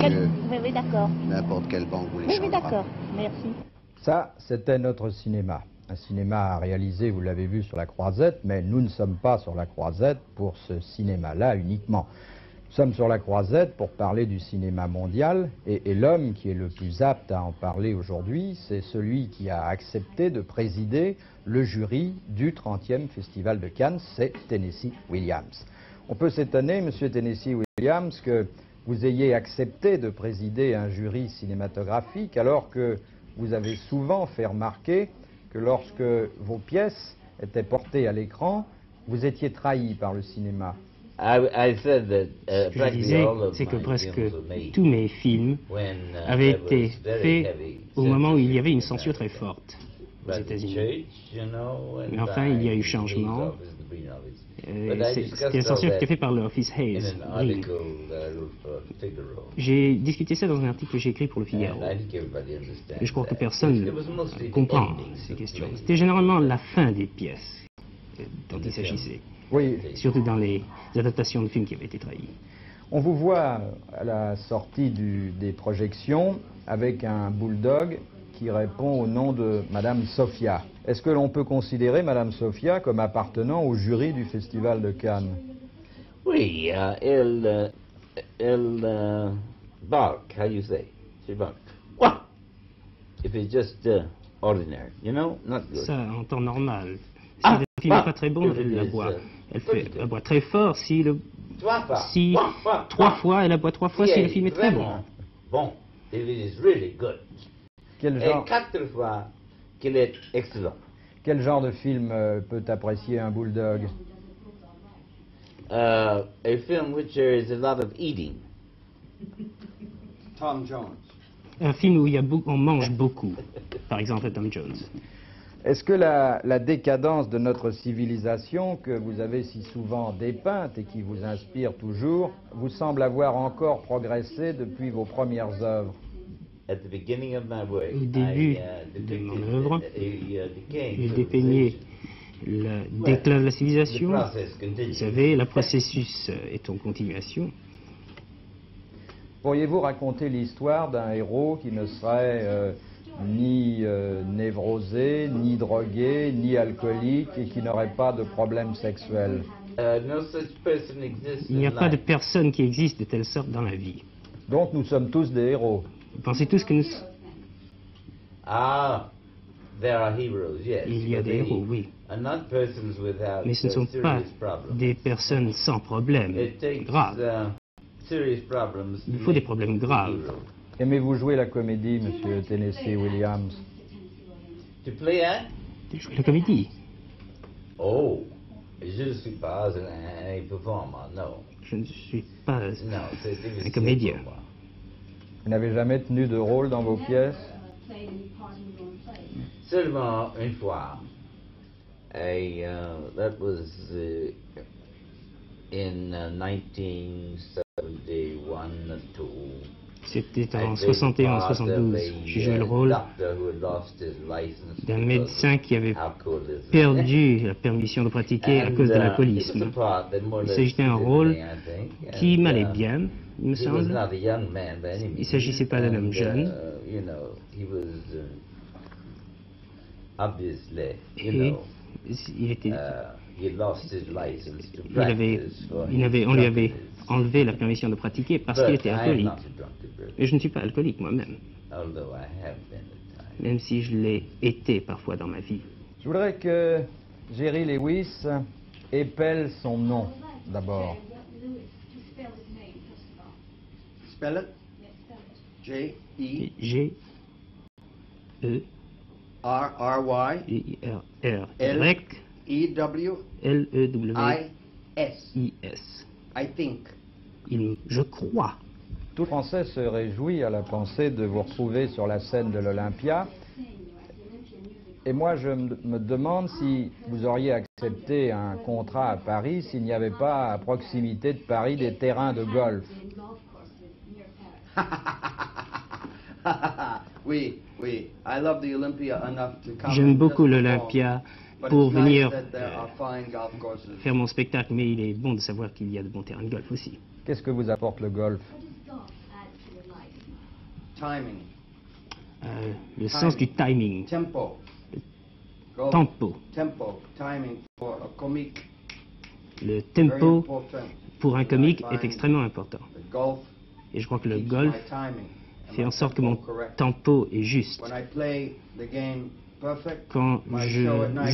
monsieur. Oui, oui, d'accord. N'importe quelle banque vous les Oui, oui, changera. d'accord. Merci. Ça, c'était notre cinéma. Un cinéma réalisé, vous l'avez vu, sur la Croisette, mais nous ne sommes pas sur la Croisette pour ce cinéma-là uniquement. Nous sommes sur la Croisette pour parler du cinéma mondial, et l'homme qui est le plus apte à en parler aujourd'hui, c'est celui qui a accepté de présider le jury du 30e Festival de Cannes, c'est Tennessee Williams. On peut s'étonner, monsieur Tennessee Williams, que vous ayez accepté de présider un jury cinématographique alors que vous avez souvent fait remarquer que lorsque vos pièces étaient portées à l'écran, vous étiez trahi par le cinéma. Ce que je disais, c'est que presque tous mes films avaient été faits au moment où il y avait une censure très forte aux États-Unis. Mais enfin, il y a eu changement. C'était la censure qui était faite par l'Office Hayes. J'ai discuté ça dans un article que j'ai écrit pour le Figaro. Et je crois que personne comprend ces questions. C'était généralement la fin des pièces dont il s'agissait. Oui. Surtout dans les adaptations de films qui avaient été trahis. On vous voit à la sortie des projections avec un bulldog qui répond au nom de Madame Sophia. Est-ce que l'on peut considérer Madame Sophia comme appartenant au jury du Festival de Cannes? Oui, elle bark, how you say? She bark. What? If it's just ordinary, you know, not good. Ça, en temps normal. Si le film n'est pas très bon, elle aboie. Elle aboie très fort si trois fois, elle aboie 3 fois si le film est très bon. Bon, if it is really good. Quel genre, et 4 fois qu'il est excellent. Quel genre de film peut apprécier un bulldog? A film which there is a lot of eating. Tom Jones. Un film où on mange beaucoup, par exemple Tom Jones. Est-ce que la décadence de notre civilisation, que vous avez si souvent dépeinte et qui vous inspire toujours, vous semble avoir encore progressé depuis vos premières œuvres? Au début de mon œuvre, j'ai dépeigné le déclin de la civilisation. Vous savez, le processus est en continuation. Pourriez-vous raconter l'histoire d'un héros qui ne serait ni névrosé, ni drogué, ni alcoolique et qui n'aurait pas de problème sexuel? Il n'y a pas de personne qui existe de telle sorte dans la vie. Donc nous sommes tous des héros. Vous pensez tous que nous... Il y a des héros, oui. Mais ce ne sont pas des personnes sans problème graves. Il faut des problèmes graves. Aimez-vous jouer la comédie, monsieur Tennessee Williams? De jouer la comédie? Oh, je ne suis pas un performeur, non. Je ne suis pas un comédien. Vous n'avez jamais tenu de rôle dans vos pièces? Seulement une fois. That was in 1971-2. C'était en 71-72. J'ai joué le rôle d'un médecin qui avait perdu la permission de pratiquer à cause de l'alcoolisme. Il s'agissait d'un rôle qui m'allait bien, il me semble. Il ne s'agissait pas d'un homme jeune. On lui avait enlevé la permission de pratiquer parce qu'il était alcoolique. Et je ne suis pas alcoolique moi-même. Même si je l'ai été parfois dans ma vie. Je voudrais que Jerry Lewis épelle son nom d'abord. Spell it. J-E. G-E. R-R-Y. L-E-W. I-S. I think. Je crois. Tout Français se réjouit à la pensée de vous retrouver sur la scène de l'Olympia. Et moi, je me demande si vous auriez accepté un contrat à Paris s'il n'y avait pas à proximité de Paris des terrains de golf. Oui. J'aime beaucoup l'Olympia pour venir faire mon spectacle, mais il est bon de savoir qu'il y a de bons terrains de golf aussi. Qu'est-ce que vous apporte le golf? Timing. Le sens du timing. Tempo. Tempo. Tempo. Timing for a comique. Le Very tempo important. pour un comique est extrêmement important. The golf Et je crois que le keeps golf my timing and fait my en sorte que tempo mon correct. tempo est juste. When I play the game perfect, Quand my show at night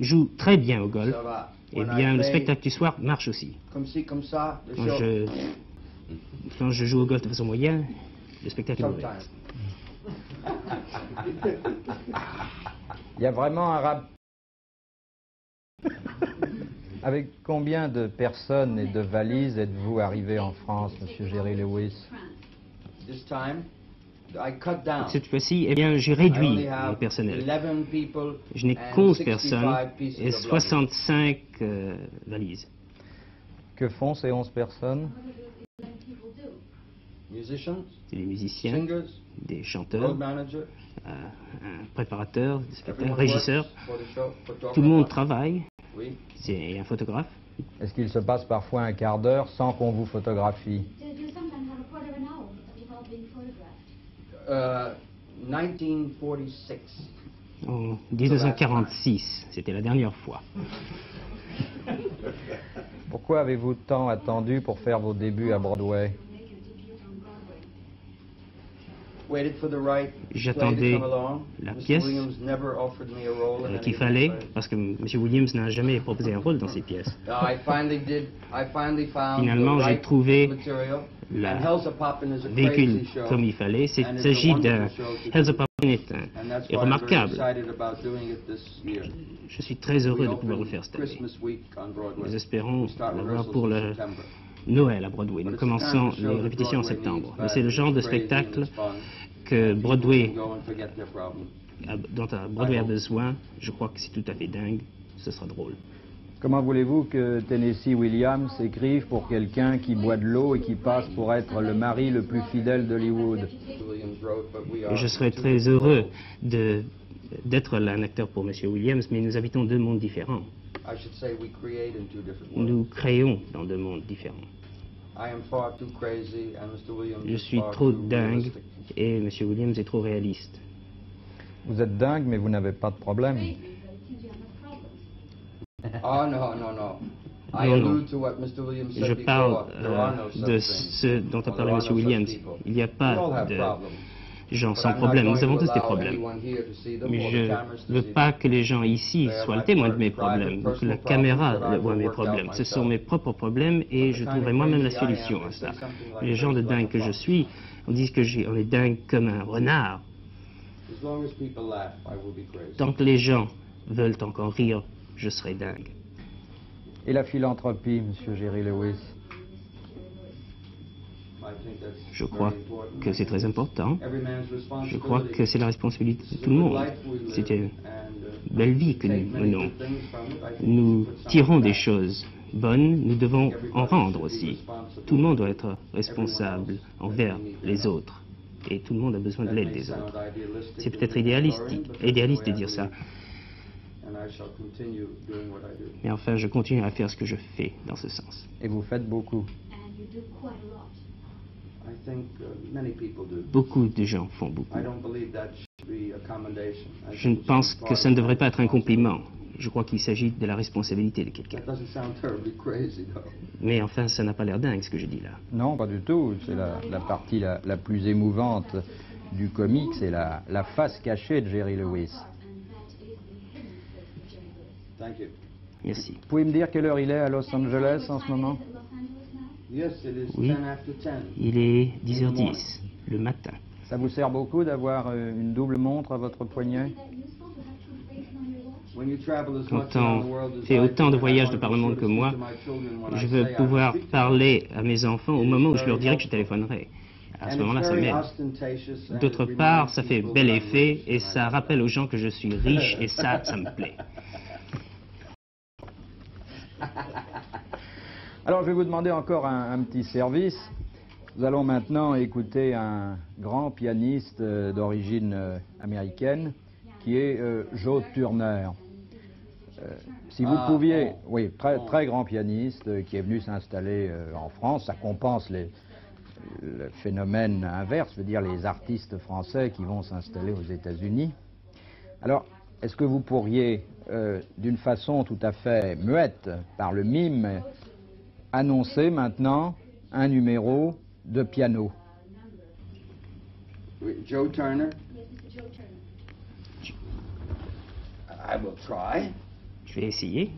joue très bien au golf, ça va. eh When I bien le play spectacle du soir marche aussi. comme ci, comme ça, the Quand show, je joue au golf de façon moyenne, le spectacle est mauvais. sometimes. Il y a vraiment un rap. Avec combien de personnes et de valises êtes-vous arrivé en France, Monsieur Jerry Lewis? This time, I cut down. Cette fois-ci, eh bien, j'ai I réduit only mon have personnel. 11 people Je n'ai and 11 65 personnes pieces et of luggage. 65 valises. Que font ces 11 personnes? Musicians, C'est des musiciens, singers, des road chanteurs, manager, un préparateur, des spectacles, everyone régisseurs. works for the show, photographer. Tout le monde travaille. Oui. C'est un photographe. Est-ce qu'il se passe parfois un quart d'heure sans qu'on vous photographie? 1946. En 1946, c'était la dernière fois. Pourquoi avez-vous tant attendu pour faire vos débuts à Broadway? Waited for the right play J'attendais to come along. la Mr. pièce Williams never offered me a role in any qu'il of fallait, the plays. parce que M. Williams n'a jamais proposé un rôle dans ces pièces. I finally found Finalement, the j'ai right trouvé material. le And Hell's a Poppin' is a véhicule crazy show. comme il fallait. Il And it's a s'agit d'un wonderful show to Hell's a do. Poppin' est And that's est why I'm very remarquable. excited about doing it this year. Je suis très heureux We de pouvoir le open faire cette année. Christmas week on Broadway. Nous espérons We start l'avoir rehearsals pour in le September. Noël à Broadway. Nous But it's the kind commençons of show les that répétitions en Broadway septembre. needs Mais c'est le genre de badly. It's crazy and spectacle it's fun. que Broadway, People go and forget their problem. dont Broadway a besoin. Je crois que c'est tout à fait dingue. Ce sera drôle. Comment voulez-vous que Tennessee Williams écrive pour quelqu'un qui boit de l'eau et qui passe pour être le mari le plus fidèle d'Hollywood? Williams wrote, but we are Et je serais two très different heureux worlds. d'être un acteur pour M. Williams, mais nous habitons deux mondes différents. I should say we create in two different worlds. Nous créons dans deux mondes différents. I am far too crazy and Mr. Williams Je is suis far trop too dingue realistic. et M. Williams est trop réaliste. Vous êtes dingue, mais vous n'avez pas de problème. Oh no, no, no. I Non, non. allude to what Mr. Williams Je said parle before. There are no such de things. ce dont a Well, parlé there are M. no such Williams. people. Il n'y a We all pas have de problems. gens But sans I'm not problème. going Nous to avons tous des allow problèmes. anyone here to see them Mais or je the cameras to ne veux see pas them. que les gens ici They are soient le my témoin de mes private problèmes, que la personal caméra problems that I voit will mes work out problèmes. Ce sont myself. mes propres problèmes et je But the trouverai kind of moi-même la crazy I am, solution à they ça. say something like Les gens de crazy like dingue a que je fox. suis, on dit qu'on est dingue comme un renard. As long as people laugh, I will be crazy. Tant que les gens veulent encore rire, je serai dingue. Et la philanthropie, Monsieur Jerry Lewis? I think that's Je crois very important. que c'est très important. Every man's Je crois responsibility. que c'est la responsabilité de It's a tout le good monde. life we live, C'est une and, belle vie que take nous many menons. good things from it. I think Nous we put some tirons des back. choses bonnes, nous devons en rendre aussi. Tout le monde doit être responsable envers les autres. Et tout le monde a besoin de That l'aide may des sound autres. idealistic C'est to peut-être the idéaliste historian, but that's the way de I dire ça. believe. And I shall continue doing what I do. Mais enfin, je continue à faire ce que je fais dans ce sens. Et vous faites beaucoup. I think many people do. Beaucoup de gens font beaucoup. I don't believe that should be a commendation. I Je ne think it's pense part que ça ne of devrait pas être un responsibility. compliment. Je crois qu'il s'agit de la responsabilité de quelqu'un. That doesn't sound terribly crazy, though. Mais enfin, ça n'a pas l'air dingue ce que je dis là. Non, pas du tout. C'est la partie la plus émouvante du comique, c'est la face cachée de Jerry Lewis. Thank you. Merci. Vous pouvez me dire quelle heure il est à Los Angeles en ce moment? Yes, it is Oui. 10 after 10. Il est 10h10 le matin. Ça vous sert beaucoup d'avoir une double montre à votre poignet? When you travel as much Quand around the on world as fait I autant de do, I voyages de want par to le be monde sure que to moi, speak to my children when je I veux say I pouvoir speak to them. parler à mes enfants au moment où je leur dirai que je téléphonerai. À ce And moment-là, it's ça very m'aide. ostentatious and D'autre it part, reminds ça fait people bel that I'm effet rich, et and I ça like rappelle that. aux gens que je suis riche et ça me plaît. Alors, je vais vous demander encore un petit service. Nous allons maintenant écouter un grand pianiste d'origine américaine qui est Joe Turner. Si vous pouviez, oui, très grand pianiste qui est venu s'installer en France, ça compense le phénomène inverse, je veux dire les artistes français qui vont s'installer aux États-Unis. Alors, est-ce que vous pourriez, d'une façon tout à fait muette, par le mime, annoncer maintenant un numéro de piano? Joe Turner. I will try. Je vais essayer.